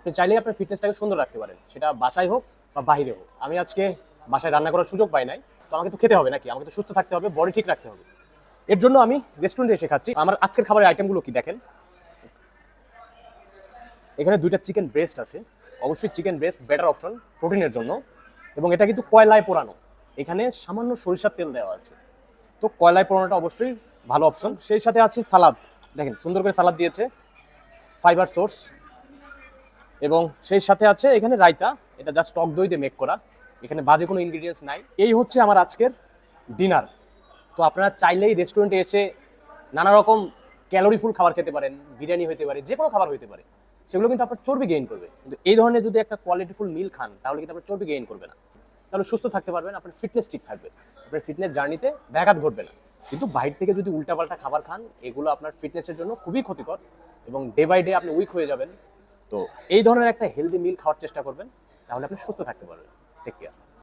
আপনি চাইলেই আপনার ফিটনেসটাকে সুন্দর রাখতে পারেন, সেটা বাসায় হোক বা বাহিরে হোক। আমি আজকে বাসায় রান্না করার সুযোগ পাই নাই, তো আমাকে তো খেতে হবে নাকি, আমাকে তো সুস্থ থাকতে হবে, বডি ঠিক রাখতে হবে। এর জন্য আমি রেস্টুরেন্টে এসে খাচ্ছি। আমার আজকের খাবারের আইটেমগুলো কি দেখেন, এখানে 2টা চিকেন ব্রেস্ট আছে। অবশ্যই চিকেন ব্রেস্ট বেটার অপশন প্রোটিনের জন্য, এবং এটা কিন্তু কয়লায় পোড়ানো, এখানে সামান্য সরিষার তেল দেওয়া আছে, তো কয়লায় পোড়ানোটা অবশ্যই ভালো অপশন। সেই সাথে আছে সালাদ, দেখেন সুন্দর করে সালাদ দিয়েছে, ফাইবার সোর্স। এবং সেই সাথে আছে এখানে রায়তা, এটা জাস্ট টক দই দিয়ে মেক করা, এখানে বাজে কোনো ইনগ্রিডিয়েন্টস নাই। এই হচ্ছে আমার আজকের ডিনার। তো আপনারা চাইলেই রেস্টুরেন্টে এসে নানা রকম ক্যালোরিফুল খাবার খেতে পারেন, বিরিয়ানি হতে পারে, যে কোনো খাবার হতে পারে, সেগুলো কিন্তু আপনার চর্বি গেইন করবে। কিন্তু এই ধরনের যদি একটা কোয়ালিটিফুল মিল খান, তাহলে কিন্তু আপনার চর্বি গেইন করবে না, তাহলে সুস্থ থাকতে পারবেন, আপনার ফিটনেস ঠিক থাকবে, আপনার ফিটনেস জার্নিতে ব্যাঘাত ঘটবে না। কিন্তু বাইরে থেকে যদি উল্টাপাল্টা খাবার খান, এগুলো আপনার ফিটনেসের জন্য খুবই ক্ষতিকর, এবং ডে বাই ডে আপনি উইক হয়ে যাবেন। তো এই ধরনের একটা হেলদি মিল খাওয়ার চেষ্টা করবেন, তাহলে আপনি সুস্থ থাকতে পারবেন। Take care.